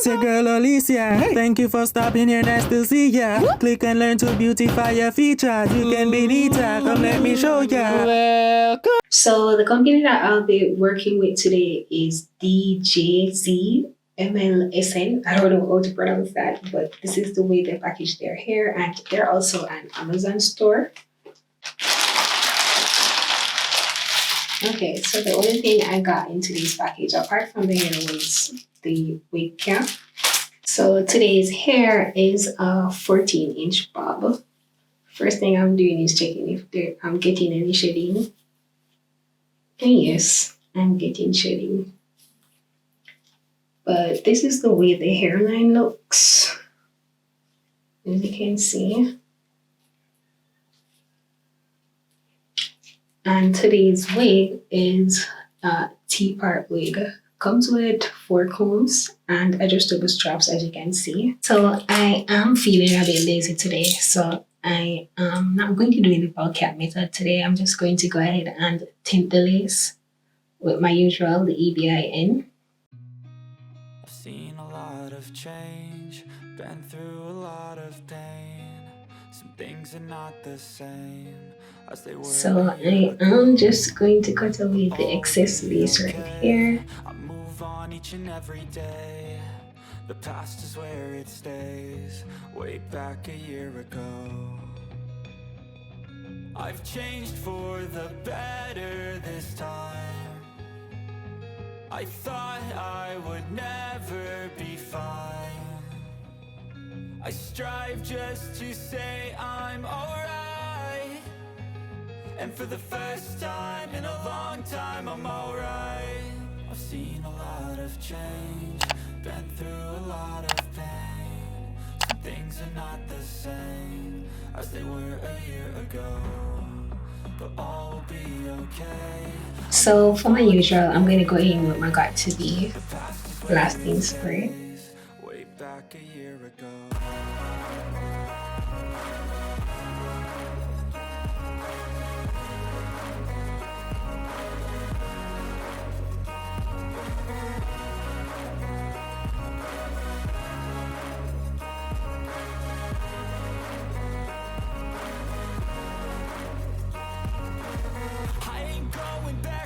It's your girl Alicia. Hey. Thank you for stopping here, nice to see ya. Click and learn to beautify your features. You can be neater, come let me show ya. Welcome. So the company that I'll be working with today is Djzmlsn. I don't know how to pronounce that, but this is the way they package their hair, and they're also an Amazon store. Okay, so the only thing I got in today's package, apart from the hair, was the wig cap. So today's hair is a 14-inch bob. First thing I'm doing is checking if I'm getting any shedding. And yes, I'm getting shedding. But this is the way the hairline looks, as you can see. And today's wig is a T Part Wig. Comes with 4 combs and adjustable straps, as you can see. So I am feeling a bit lazy today, so I am not going to do the ball cap method today. I'm just going to go ahead and tint the lace with my usual, the EBIN. I've seen a lot of change, been through a lot of pain. Some things are not the same as they were. So I am just going to cut away the excess lace right here. I move on each and every day. The past is where it stays. Way back a year ago, I've changed for the better this time. I thought I would never be fine. I strive just to say I'm alright. And for the first time in a long time, I'm alright. I've seen a lot of change, been through a lot of pain. Some things are not the same as they were a year ago, but all will be okay. So for my usual, I'm going to go in with my Got To Be lasting spray. Way back a year ago.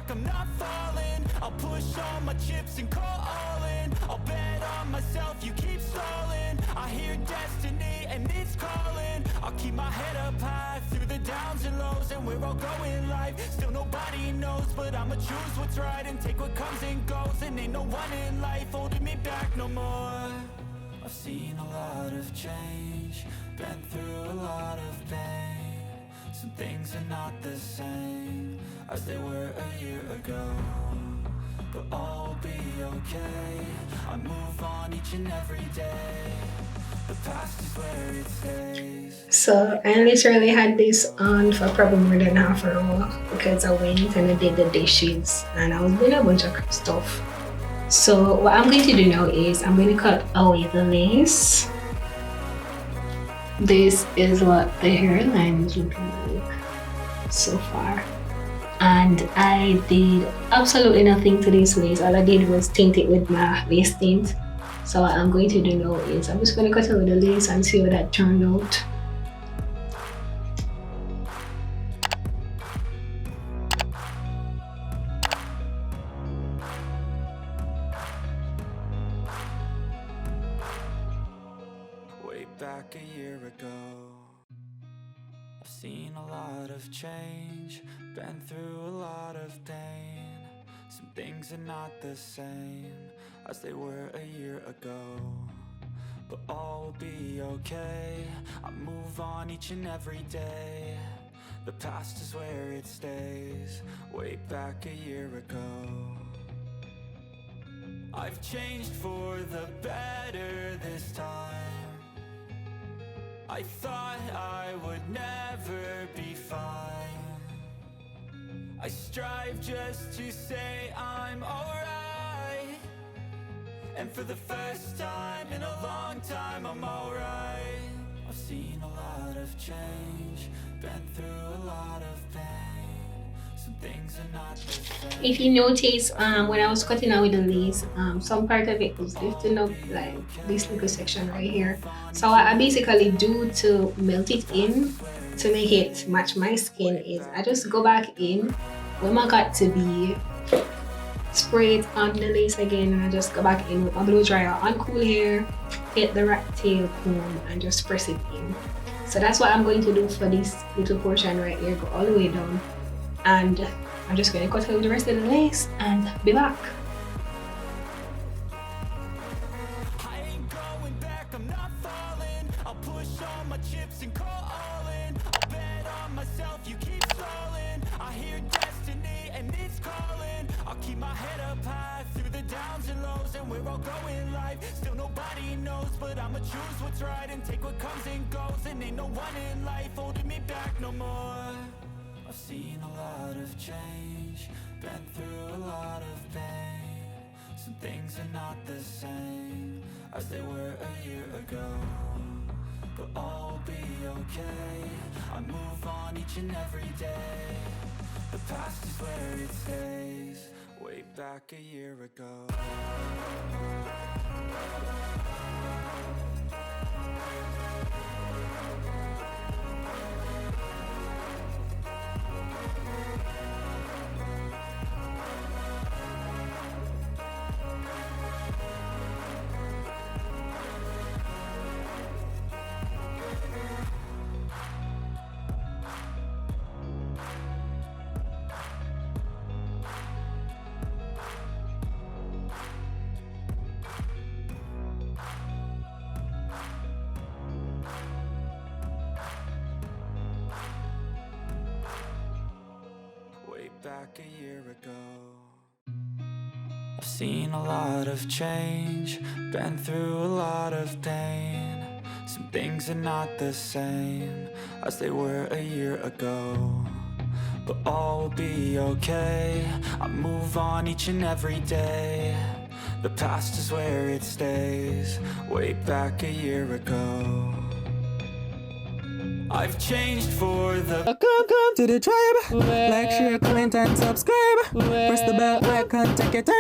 I'm not falling. I'll push all my chips and call all in. I'll bet on myself, you keep stalling. I hear destiny and it's calling. I'll keep my head up high through the downs and lows, and we're all going life. Still nobody knows, but I'ma choose what's right and take what comes and goes. And ain't no one in life holding me back no more. I've seen a lot of change, been through a lot of pain. Some things are not the same as they were a year ago, but all will be okay. I move on each and every day. The past is where it stays. So I literally had this on for probably more than half an hour because I went and I did the dishes and I was doing a bunch of stuff. So what I'm going to do now is I'm going to cut away the lace. This is what the hairline is looking like so far. And I did absolutely nothing to this lace. All I did was tint it with my lace tint. So what I'm going to do now is I'm just going to cut away the lace and see how that turned out. Way back a year ago, I've seen a lot of change, been through a lot of pain. Some things are not the same as they were a year ago, but all will be okay. I move on each and every day. The past is where it stays. Way back a year ago, I've changed for the better this time. I thought I would never be fine. I strive just to say I'm alright. And for the first time in a long time, I'm alright. I've seen a lot of change, been through a lot of pain. Some If you notice, when I was cutting out with the lace, some part of it was lifting up, like this little section right here. So what I basically do to melt it in to make it match my skin is I just go back in when I got to be spray it on the lace again, and I just go back in with my blow dryer on cool hair, get the rat tail comb and just press it in. So that's what I'm going to do for this little portion right here, go all the way down, and I'm just going to cut out the rest of the lace and be back. I ain't going back, I'm not falling. I'll push all my chips and call all in. I'll bet on myself, you keep stalling. I hear destiny and it's calling. I'll keep my head up high through the downs and lows, and we're all going live. Still nobody knows, but I'ma choose what's right and take what comes and goes. And ain't no one in life holding me back no more. I've seen a lot of change, been through a lot of pain. Some things are not the same as they were a year ago, but all will be okay. I move on each and every day. The past is where it stays, way back a year ago. Back a year ago. I've seen a lot of change, been through a lot of pain. Some things are not the same as they were a year ago, but all will be okay. I move on each and every day. The past is where it stays, way back a year ago. I've changed for the Welcome to the tribe. Like, share, comment and subscribe. Press the bell icon, take your time.